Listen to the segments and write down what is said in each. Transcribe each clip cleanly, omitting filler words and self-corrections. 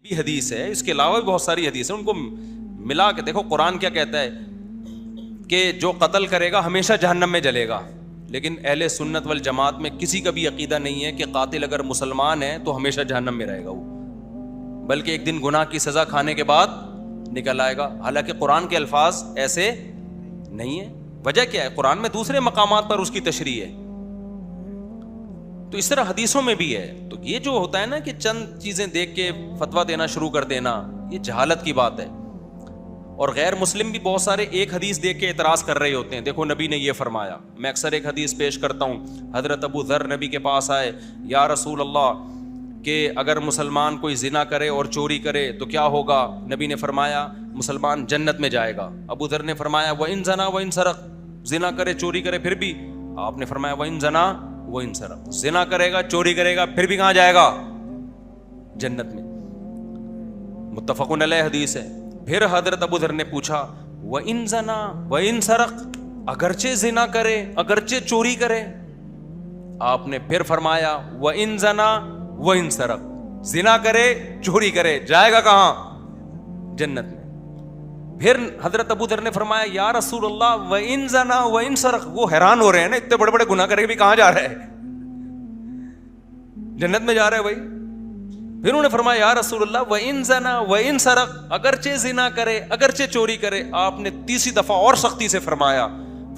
بھی حدیث ہے, اس کے علاوہ بھی بہت ساری حدیث ہیں, ان کو ملا کے دیکھو. قرآن کیا کہتا ہے کہ جو قتل کرے گا ہمیشہ جہنم میں جلے گا, لیکن اہل سنت والجماعت میں کسی کا بھی عقیدہ نہیں ہے کہ قاتل اگر مسلمان ہے تو ہمیشہ جہنم میں رہے گا وہ, بلکہ ایک دن گناہ کی سزا کھانے کے بعد نکل آئے گا. حالانکہ قرآن کے الفاظ ایسے نہیں ہیں. وجہ کیا ہے؟ قرآن میں دوسرے مقامات پر اس کی تشریح ہے, تو اس طرح حدیثوں میں بھی ہے. تو یہ جو ہوتا ہے نا کہ چند چیزیں دیکھ کے فتویٰ دینا شروع کر دینا, یہ جہالت کی بات ہے. اور غیر مسلم بھی بہت سارے ایک حدیث دیکھ کے اعتراض کر رہے ہوتے ہیں, دیکھو نبی نے یہ فرمایا. میں اکثر ایک حدیث پیش کرتا ہوں, حضرت ابو ذر نبی کے پاس آئے, یا رسول اللہ کہ اگر مسلمان کوئی زنا کرے اور چوری کرے تو کیا ہوگا؟ نبی نے فرمایا مسلمان جنت میں جائے گا. ابو ذر نے فرمایا وَإِن زَنَا وَإِن سَرَقَ, زنا کرے چوری کرے پھر بھی؟ آپ نے فرمایا وَإِن زَنَا وَإِن سَرَقَ, زنا کرے گا چوری کرے گا پھر بھی کہاں جائے گا؟ جنت میں. متفقun علیہ حدیث ہے. پھر حضرت ابو ذر نے پوچھا وَإِن زَنَا وَإِن سَرَقَ, اگرچہ زنا کرے اگرچہ چوری کرے؟ آپ نے پھر فرمایا وَإِن زَنَا وَإِن سَرَقَ, زنا کرے چوری کرے جائے گا کہاں؟ جنت میں. پھر حضرت ابو ذر نے فرمایا یا رسول اللہ وَإِن زَنَا وَإِن سَرَقَ, وہ حیران ہو رہے ہیں نا, اتنے بڑے بڑے گناہ کرے بھی کہاں جا رہے ہیں؟ جنت میں جا رہے ہیں بھائی. پھر انہوں نے فرمایا یا رسول اللہ وَإِن زَنَا وَإِن سَرَقَ, اگرچہ زنا کرے اگرچہ چوری کرے. آپ نے تیسری دفعہ اور سختی سے فرمایا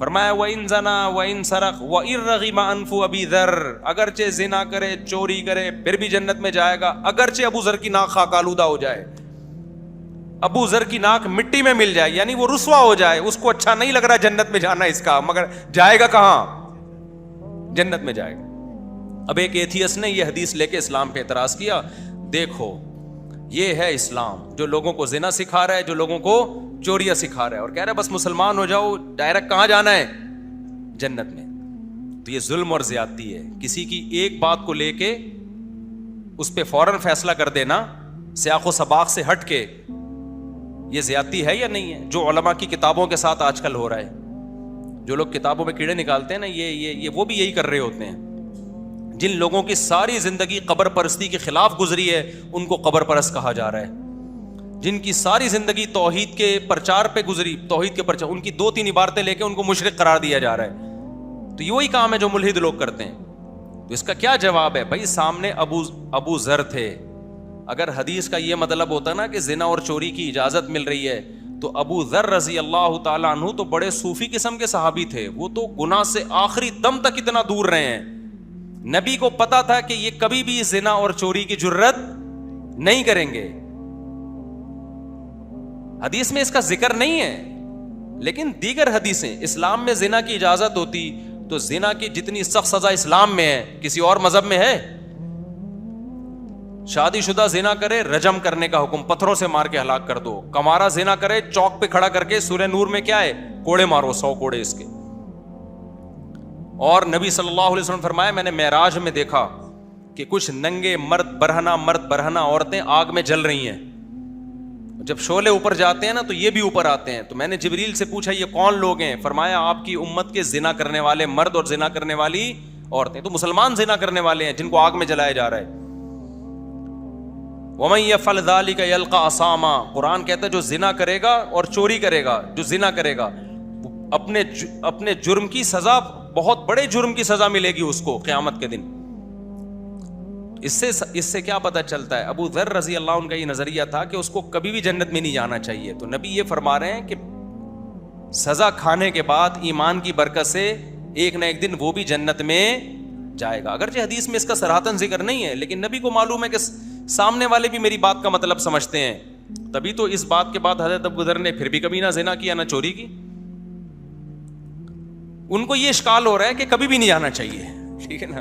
وَإِن زَنَا وَإِن سَرَقَ وَإِن رَغِمَ أَنْفُ أَبِي ذَرٍ, اگرچہ زنا کرے چوری کرے پھر بھی جنت میں جائے گا, اگرچہ ابو ذر کی ناک خاک آلودہ ہو جائے, ابو ذر کی ناک مٹی میں مل جائے, یعنی وہ رسوا ہو جائے, اس کو اچھا نہیں لگ رہا جنت میں جانا اس کا, مگر جائے گا کہاں؟ جنت میں جائے گا. اب ایک ایتھیسٹ نے یہ حدیث لے کے اسلام پہ اعتراض کیا, دیکھو یہ ہے اسلام جو لوگوں کو زنا سکھا رہا ہے, جو لوگوں کو چوریاں سکھا رہا ہے, اور کہہ رہا ہے بس مسلمان ہو جاؤ ڈائریکٹ کہاں جانا ہے؟ جنت میں. تو یہ ظلم اور زیادتی ہے. کسی کی ایک بات کو لے کے اس پہ فوراً فیصلہ کر دینا سیاق و سباق سے ہٹ کے, یہ زیادتی ہے یا نہیں ہے؟ جو علماء کی کتابوں کے ساتھ آج کل ہو رہا ہے, جو لوگ کتابوں میں کیڑے نکالتے ہیں نا, یہ وہ بھی یہی کر رہے ہوتے ہیں. جن لوگوں کی ساری زندگی قبر پرستی کے خلاف گزری ہے ان کو قبر پرست کہا جا رہا ہے. جن کی ساری زندگی توحید کے پرچار پہ گزری, توحید کے پرچار, ان کی 2-3 عبارتیں لے کے ان کو مشرک قرار دیا جا رہا ہے. تو یہ وہی کام ہے جو ملحد لوگ کرتے ہیں. تو اس کا کیا جواب ہے؟ بھائی سامنے ابو ذر تھے. اگر حدیث کا یہ مطلب ہوتا نا کہ زنا اور چوری کی اجازت مل رہی ہے, تو ابو ذر رضی اللہ تعالیٰ عنہ تو بڑے صوفی قسم کے صحابی تھے, وہ تو گناہ سے آخری دم تک اتنا دور رہے ہیں. نبی کو پتا تھا کہ یہ کبھی بھی زنا اور چوری کی جرت نہیں کریں گے. حدیث میں اس کا ذکر نہیں ہے, لیکن دیگر حدیثیں, اسلام میں زنا کی اجازت ہوتی تو زنا کی جتنی سخت سزا اسلام میں ہے کسی اور مذہب میں ہے؟ شادی شدہ زنا کرے رجم کرنے کا حکم, پتھروں سے مار کے ہلاک کر دو. کمارا زنا کرے چوک پہ کھڑا کر کے سورہ نور میں کیا ہے, کوڑے مارو, 100 کوڑے اس کے. اور نبی صلی اللہ علیہ وسلم فرمایا میں نے معراج میں دیکھا کہ کچھ ننگے مرد برہنہ عورتیں آگ میں جل رہی ہیں. جب شعلے اوپر جاتے ہیں نا تو یہ بھی اوپر آتے ہیں. تو میں نے جبریل سے پوچھا یہ کون لوگ ہیں؟ فرمایا آپ کی امت کے زنا کرنے والے مرد اور زنا کرنے والی عورتیں. تو مسلمان زنا کرنے والے ہیں جن کو آگ میں جلایا جا رہا ہے. وَمَن يَفْعَلْ ذَلِكَ يَلْقَ أَثَامًا, قرآن کہتا ہے جو زنا کرے گا اور چوری کرے گا, جو زنا کرے گا اپنے جرم کی سزا, بہت بڑے جرم کی سزا ملے گی اس کو قیامت کے دن. اس سے کیا پتہ چلتا ہے؟ ابو ذر رضی اللہ عنہ کا یہ نظریہ تھا کہ اس کو کبھی بھی جنت میں نہیں جانا چاہیے. تو نبی یہ فرما رہے ہیں کہ سزا کھانے کے بعد ایمان کی برکت سے ایک نہ ایک دن وہ بھی جنت میں جائے گا. اگرچہ حدیث میں اس کا صراحتاً ذکر نہیں ہے, لیکن نبی کو معلوم ہے کہ سامنے والے بھی میری بات کا مطلب سمجھتے ہیں. تبھی تو اس بات کے بعد حضرت ابو ذر نے پھر بھی کبھی نہ زنا کیا نہ چوری کی. ان کو یہ اشکال ہو رہا ہے کہ کبھی بھی نہیں جانا چاہیے, ٹھیک ہے نا,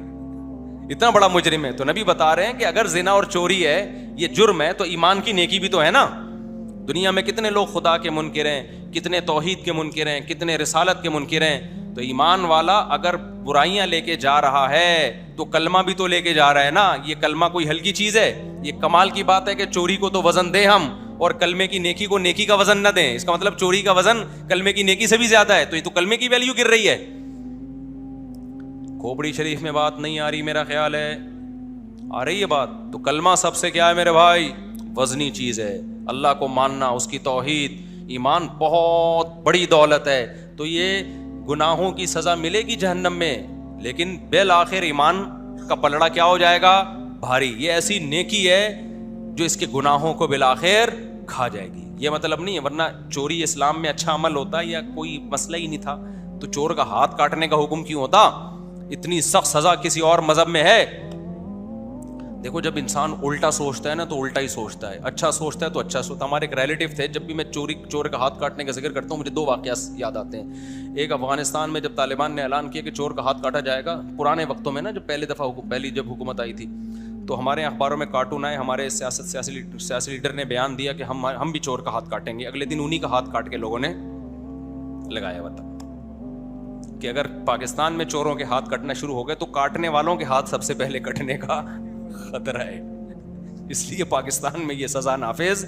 اتنا بڑا مجرم ہے. تو نبی بتا رہے ہیں کہ اگر زنا اور چوری ہے, یہ جرم ہے, تو ایمان کی نیکی بھی تو ہے نا. دنیا میں کتنے لوگ خدا کے منکر ہیں, کتنے توحید کے منکر ہیں, کتنے رسالت کے منکر ہیں. تو ایمان والا اگر برائیاں لے کے جا رہا ہے تو کلمہ بھی تو لے کے جا رہا ہے نا. یہ کلمہ کوئی ہلکی چیز ہے؟ یہ کمال کی بات ہے کہ چوری کو تو وزن دیں ہم, اور کلمے کی نیکی کو نیکی کا وزن نہ دیں. اس کا مطلب چوری کا وزن کلمے کی نیکی سے بھی زیادہ ہے. تو یہ تو کلمے کی ویلیو گر رہی ہے. کھوپڑی شریف میں بات نہیں آ رہی, میرا خیال ہے آ رہی ہے بات. تو کلمہ سب سے کیا ہے میرے بھائی, وزنی چیز ہے. اللہ کو ماننا, اس کی توحید, ایمان بہت بڑی دولت ہے. تو یہ گناہوں کی سزا ملے گی جہنم میں, لیکن بالآخر ایمان کا پلڑا کیا ہو جائے گا؟ بھاری. یہ ایسی نیکی ہے جو اس کے گناہوں کو بالآخر کھا جائے گی. یہ مطلب نہیں ہے, ورنہ چوری اسلام میں اچھا عمل ہوتا یا کوئی مسئلہ ہی نہیں تھا تو چور کا ہاتھ کاٹنے کا حکم کیوں ہوتا؟ اتنی سخت سزا کسی اور مذہب میں ہے؟ دیکھو جب انسان الٹا سوچتا ہے نا تو الٹا ہی سوچتا ہے, اچھا سوچتا ہے تو اچھا سوچتا ہے. ہمارے ایک ریلیٹیو تھے, جب بھی میں چور کا ہاتھ کاٹنے کا ذکر کرتا ہوں مجھے 2 واقعات یاد آتے ہیں. ایک افغانستان میں جب طالبان نے اعلان کیا کہ چور کا ہاتھ کاٹا جائے گا, پرانے وقتوں میں نا جب پہلی جب حکومت آئی تھی, تو ہمارے اخباروں میں کارٹون آئے, ہمارے سیاسی لیڈر نے بیان دیا کہ ہم بھی چور کا ہاتھ کاٹیں گے. اگلے دن انہی کا ہاتھ کاٹ کے لوگوں نے لگایا ہوا تھا کہ اگر پاکستان میں چوروں کے ہاتھ کٹنا شروع ہو گئے تو کاٹنے والوں کے ہاتھ سب سے پہلے کٹنے کا خطرہ ہے, اس لیے پاکستان میں یہ سزا نافذ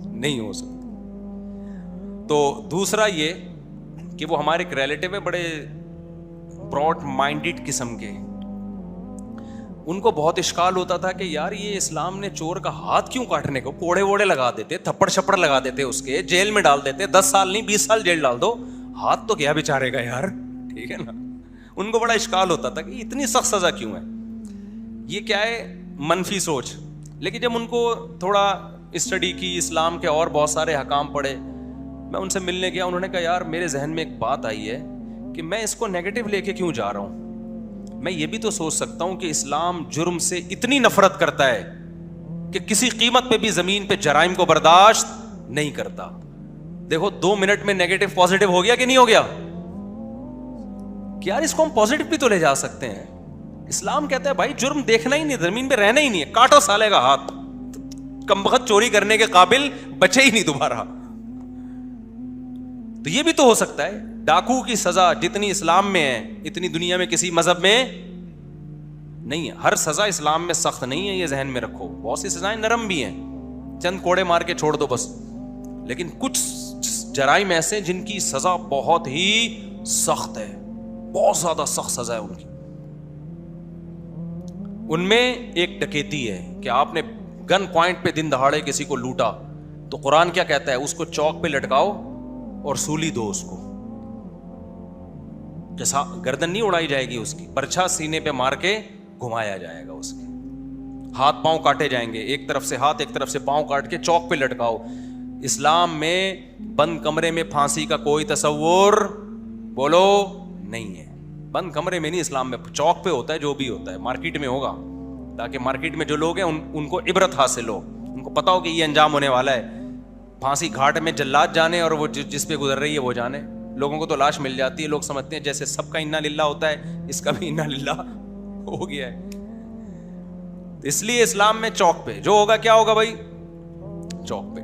نہیں ہو سکتی. تو دوسرا یہ کہ وہ ہمارے ایک ریلیٹیو ہے, بڑے براڈ مائنڈڈ قسم کے, ان کو بہت اشکال ہوتا تھا کہ یار یہ اسلام نے چور کا ہاتھ کیوں کاٹنے کو, کوڑے ووڑے لگا دیتے, تھپڑ چھپڑ لگا دیتے, اس کے جیل میں ڈال دیتے, 10 سال نہیں 20 سال جیل ڈال دو, ہاتھ تو کیا بیچارے گا یار, ٹھیک ہے نا. ان کو بڑا اشکال ہوتا تھا کہ اتنی سخت سزا کیوں ہے. یہ کیا ہے؟ منفی سوچ. لیکن جب ان کو تھوڑا اسٹڈی کی, اسلام کے اور بہت سارے احکام پڑھے, میں ان سے ملنے گیا, انہوں نے کہا یار میرے ذہن میں ایک بات آئی ہے کہ میں اس کو نیگیٹو لے کے کیوں جا رہا ہوں. میں یہ بھی تو سوچ سکتا ہوں کہ اسلام جرم سے اتنی نفرت کرتا ہے کہ کسی قیمت پہ بھی زمین پہ جرائم کو برداشت نہیں کرتا. دیکھو 2 منٹ میں نیگیٹو پازیٹو ہو گیا کہ نہیں ہو گیا؟ کہ یار اس کو ہم پازیٹو بھی تو لے جا سکتے ہیں. اسلام کہتا ہے بھائی جرم دیکھنا ہی نہیں, زمین پہ رہنا ہی نہیں ہے, کاٹو سالے کا ہاتھ, کمبخت چوری کرنے کے قابل بچے ہی نہیں دوبارہ. تو یہ بھی تو ہو سکتا ہے. ڈاکو کی سزا جتنی اسلام میں ہے اتنی دنیا میں کسی مذہب میں نہیں ہے. ہر سزا اسلام میں سخت نہیں ہے, یہ ذہن میں رکھو. بہت سی سزائیں نرم بھی ہیں, چند کوڑے مار کے چھوڑ دو بس. لیکن کچھ جرائم ایسے جن کی سزا بہت ہی سخت ہے, بہت زیادہ سخت سزا ہے ان کی. ان میں ایک ڈکیتی ہے کہ آپ نے گن پوائنٹ پہ دن دہاڑے کسی کو لوٹا, تو قرآن کیا کہتا ہے؟ اس کو چوک پہ لٹکاؤ اور سولی دو اس کو. جیسا گردن نہیں اڑائی جائے گی اس کی, برچھا سینے پہ مار کے گھمایا جائے گا اس کے, ہاتھ پاؤں کاٹے جائیں گے, ایک طرف سے ہاتھ ایک طرف سے پاؤں کاٹ کے چوک پہ لٹکاؤ. اسلام میں بند کمرے میں پھانسی کا کوئی تصور بولو نہیں ہے. بند کمرے میں نہیں, اسلام میں چوک پہ ہوتا ہے, جو بھی ہوتا ہے مارکیٹ میں ہوگا, تاکہ مارکیٹ میں جو لوگ ہیں ان کو عبرت حاصل ہو, ان کو پتا ہو کہ یہ انجام ہونے والا ہے. پھانسی گھاٹ میں جلاد جانے اور وہ جس پہ گزر رہی ہے وہ جانے. لوگوں کو تو لاش مل جاتی ہے, لوگ سمجھتے ہیں جیسے سب کا انا للہ ہوتا ہے, اس کا بھی انا للہ ہو گیا ہے. اس لیے اسلام میں چوک پہ جو ہوگا کیا ہوگا بھائی؟ چوک پہ.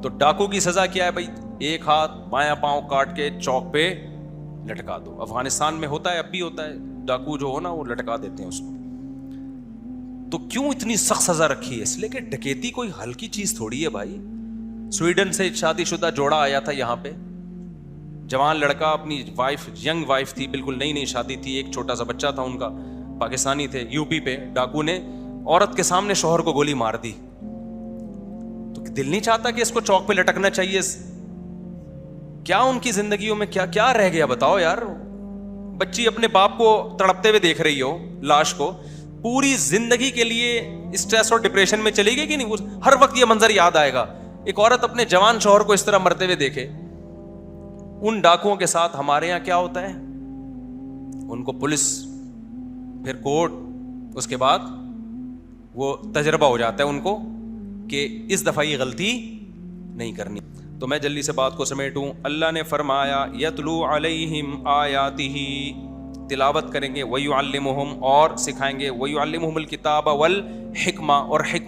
تو ڈاکو کی سزا کیا ہے بھائی؟ ایک ہاتھ بایاں پاؤں کاٹ کے چوک پہ لٹکا دو. افغانستان میں ہوتا ہے, اب بھی ہوتا ہے, ڈاکو جو ہو نا وہ لٹکا دیتے ہیں اس کو. تو کیوں اتنی سخت سزا رکھی ہے؟ اس لیے کہ ڈکیتی کوئی ہلکی چیز تھوڑی ہے بھائی. سویڈن سے شادی شدہ جوڑا آیا تھا یہاں پہ, جوان لڑکا, اپنی وائف, ینگ وائف تھی, بالکل نئی نئی شادی تھی, ایک چھوٹا سا بچہ تھا ان کا, پاکستانی تھے. یو پی پہ ڈاکو نے عورت کے سامنے شوہر کو گولی مار دی. تو دل نہیں چاہتا کہ اس کو چوک پہ لٹکنا چاہیے؟ کیا ان کی زندگیوں میں کیا کیا رہ گیا بتاؤ یار. بچی اپنے باپ کو تڑپتے ہوئے دیکھ رہی ہو, لاش کو, پوری زندگی کے لیے اسٹریس اور ڈپریشن میں چلی گئی کہ نہیں؟ ہر وقت یہ منظر یاد آئے گا. ایک عورت اپنے جوان شوہر کو اس طرح مرتے ہوئے دیکھے. ان ڈاکوؤں کے ساتھ ہمارے یہاں کیا ہوتا ہے؟ ان کو پولیس, پھر کورٹ, اس کے بعد وہ تجربہ ہو جاتا ہے ان کو کہ اس دفعہ یہ غلطی نہیں کرنی. تو میں جلدی سے بات کو سمیٹوں. اللہ نے فرمایا یتلو علیہم آیاتہ, تلاوت کریں گے, ویعلمہم, اور سکھائیں گے, ویعلمہم الکتاب والحکمہ, اور حکمہ